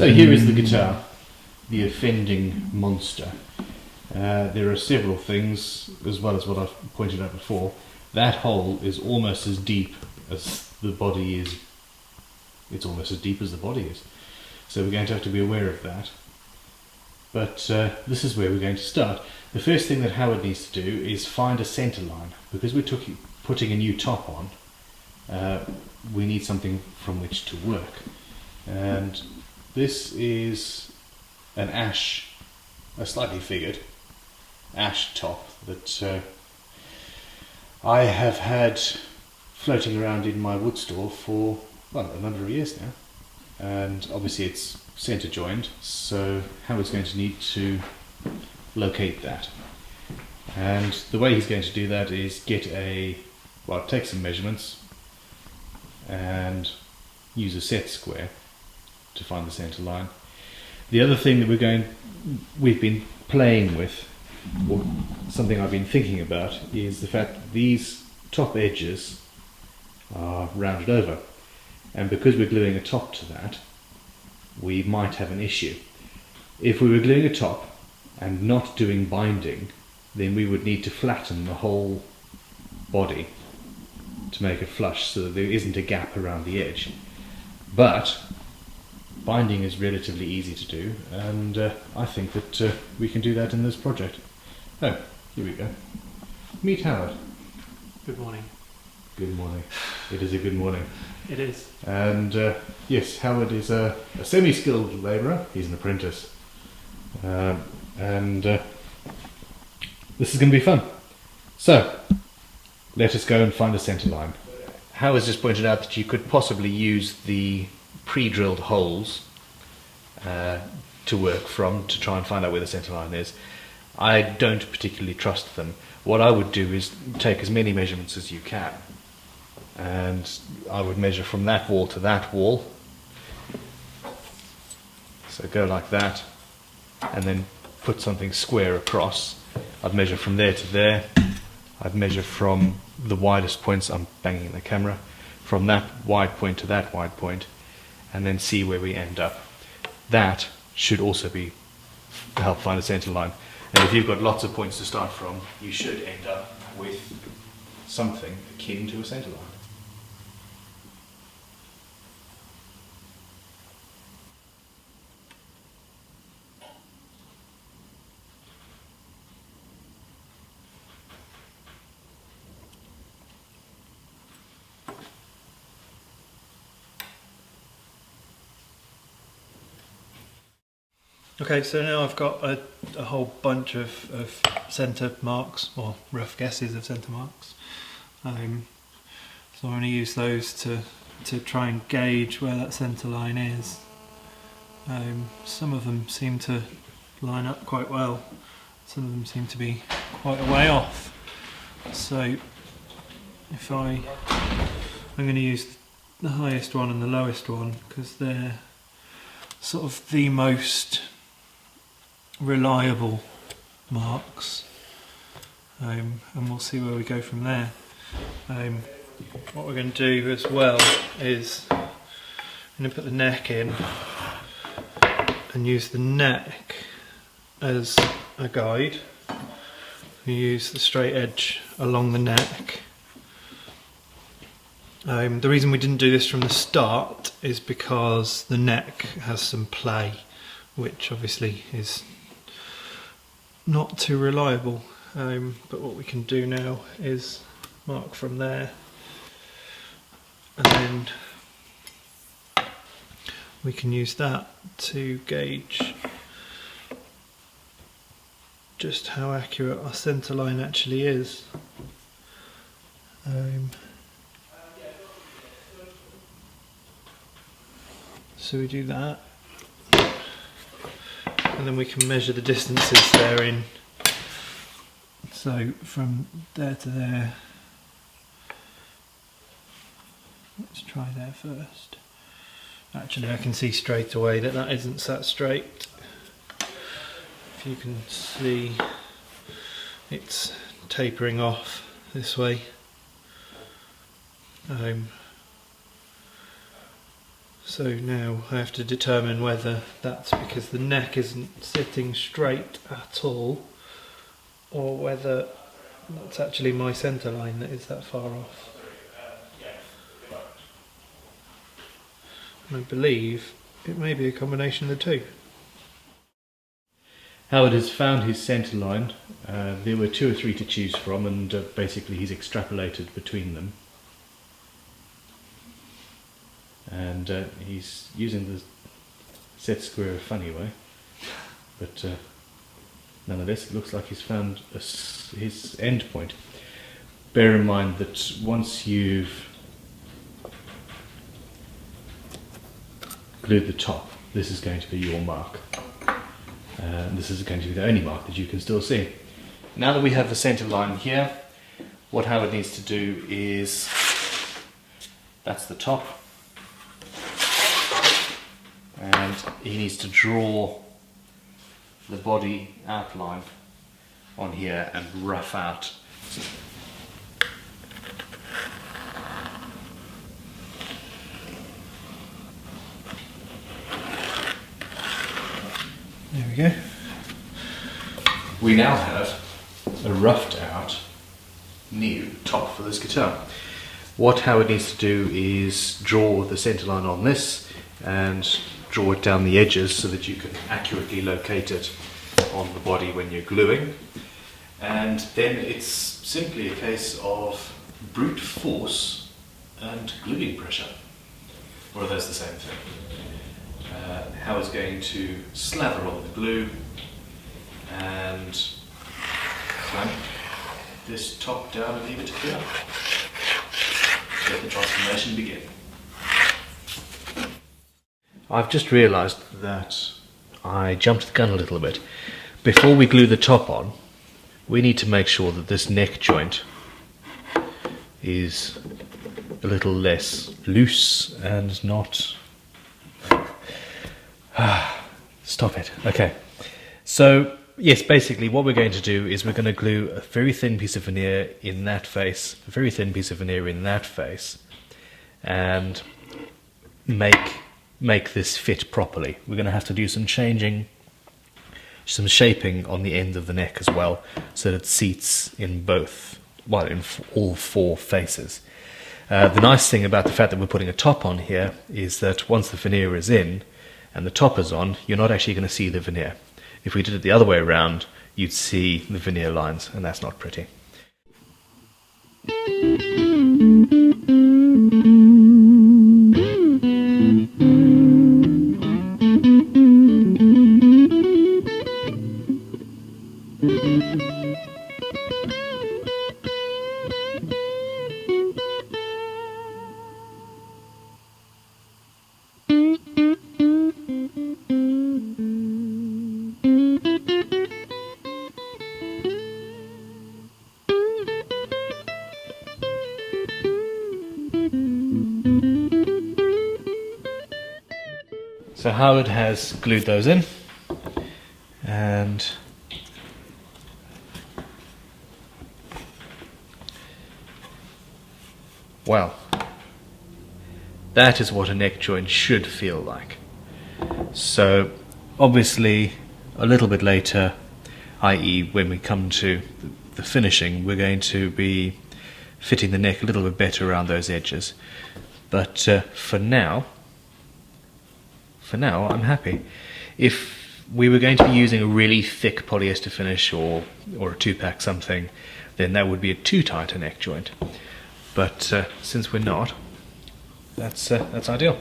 So here is the guitar, the offending monster. There are several things, as well as what I've pointed out before. That hole is almost as deep as the body is. It's almost as deep as the body is. So we're going to have to be aware of that. But this is where we're going to start. The first thing that Howard needs to do is find a centre line. Because we're putting a new top on, we need something from which to work. And this is an ash, a slightly figured ash top that I have had floating around in my wood store for, well, a number of years now. And obviously it's centre joined, so Howard's going to need to locate that. And the way he's going to do that is take some measurements and use a set square to find the centre line. The other thing that we've been playing with, or something I've been thinking about, is the fact that these top edges are rounded over. And because we're gluing a top to that, we might have an issue. If we were gluing a top and not doing binding, then we would need to flatten the whole body to make it flush so that there isn't a gap around the edge. But binding is relatively easy to do, and I think that we can do that in this project. Oh, here we go. Meet Howard. Good morning. Good morning. It is a good morning. It is. And yes, Howard is a semi-skilled labourer. He's an apprentice. And this is going to be fun. So, let us go and find a centre line. Howard's just pointed out that you could possibly use the pre-drilled holes to work from to try and find out where the centre line is. I don't particularly trust them. What I would do is take as many measurements as you can, and I would measure from that wall to that wall. So go like that, and then put something square across. I'd measure from there to there. I'd measure from the widest points, I'm banging the camera, from that wide point to that wide point, and then see where we end up. That should also help find a centre line. And if you've got lots of points to start from, you should end up with something akin to a centre line. Okay, so now I've got a whole bunch of centre marks, or rough guesses of centre marks. So I'm going to use those to try and gauge where that centre line is. Some of them seem to line up quite well, some of them seem to be quite a way off. So I'm going to use the highest one and the lowest one because they're sort of the most reliable marks, and we'll see where we go from there. What we're going to do as well is I'm going to put the neck in and use the neck as a guide. We use the straight edge along the neck. The reason we didn't do this from the start is because the neck has some play, which obviously is not too reliable, but what we can do now is mark from there, and then we can use that to gauge just how accurate our centre line actually is. So we do that, and then we can measure the distances therein. So from there to there, let's try there first. Actually, I can see straight away that that isn't sat straight. If you can see, it's tapering off this way. So now I have to determine whether that's because the neck isn't sitting straight at all, or whether that's actually my centre line that is that far off. And I believe it may be a combination of the two. Howard has found his centre line. There were 2 or 3 to choose from, and basically he's extrapolated between them. And he's using the set square a funny way, but nonetheless it looks like he's found his end point. Bear in mind that once you've glued the top, this is going to be your mark. This is going to be the only mark that you can still see. Now that we have the centre line here, what Howard needs to do is, that's the top, and he needs to draw the body outline on here and rough out. There we go. We now have a roughed out new top for this guitar. What Howard needs to do is draw the centre line on this and draw it down the edges so that you can accurately locate it on the body when you're gluing. And then it's simply a case of brute force and gluing pressure. Or are those the same thing? Howard's going to slather on the glue and clamp this top down and leave it to cure. Let the transformation begin. I've just realised that I jumped the gun a little bit. Before we glue the top on, we need to make sure that this neck joint is a little less loose and not... Stop it. Okay. So, yes, basically what we're going to do is we're going to glue a very thin piece of veneer in that face, a very thin piece of veneer in that face, and make this fit properly. We're going to have to do some shaping on the end of the neck as well, so that it seats in both, well, in all 4 faces. The nice thing about the fact that we're putting a top on here is that once the veneer is in and the top is on, you're not actually going to see the veneer. If we did it the other way around, you'd see the veneer lines, and that's not pretty. So Howard has glued those in, and well, that is what a neck joint should feel like. So obviously a little bit later, i.e. when we come to the finishing, we're going to be fitting the neck a little bit better around those edges. But for now I'm happy. If we were going to be using a really thick polyester finish or a 2-pack something, then that would be a too tight a neck joint. But since we're not, that's ideal.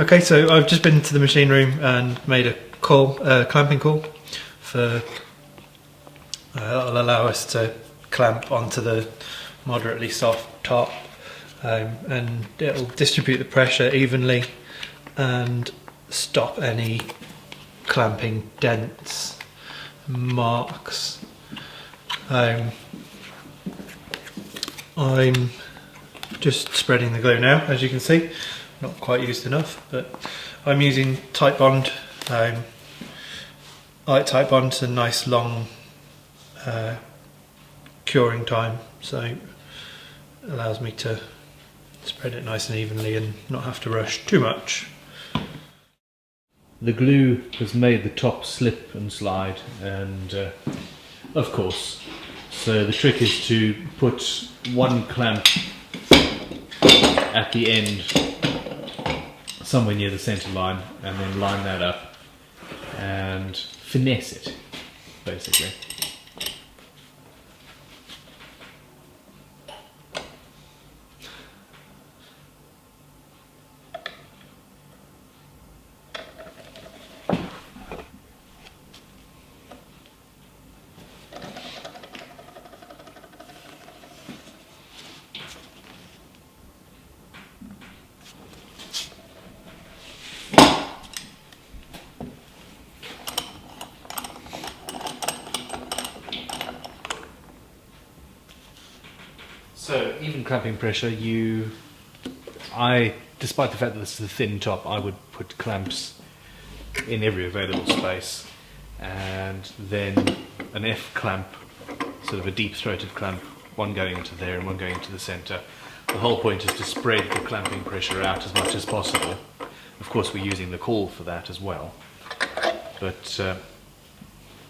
Okay, so I've just been to the machine room and made a clamping call for that'll allow us to clamp onto the moderately soft top, and it'll distribute the pressure evenly and stop any clamping dents, marks. I'm just spreading the glue now, as you can see. Not quite used enough, but I'm using tight bond. I like tight bond, it's a nice long curing time, so it allows me to spread it nice and evenly and not have to rush too much. The glue has made the top slip and slide, and of course, so the trick is to put one clamp at the end somewhere near the centre line and then line that up and finesse it, basically. So, even clamping pressure, despite the fact that this is a thin top, I would put clamps in every available space, and then an F clamp, sort of a deep-throated clamp, one going into there and one going into the centre. The whole point is to spread the clamping pressure out as much as possible. Of course, we're using the caul for that as well, but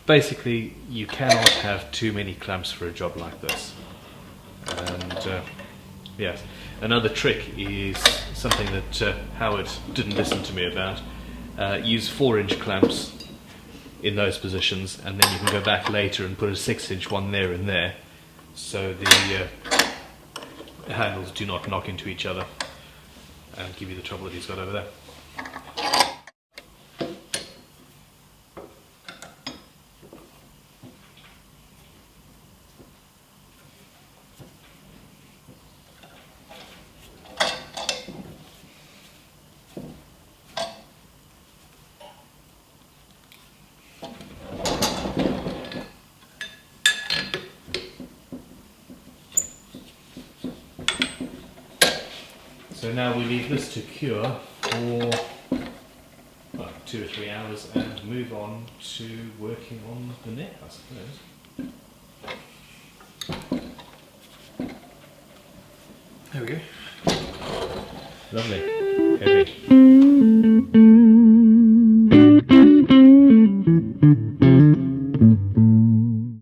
basically you cannot have too many clamps for a job like this. And yes, another trick is something that Howard didn't listen to me about. Use 4-inch clamps in those positions, and then you can go back later and put a 6-inch one there and there, so the handles do not knock into each other and give you the trouble that he's got over there. So now we leave this to cure for 2 or 3 hours and move on to working on the neck, I suppose. There we go. Lovely. Heavy.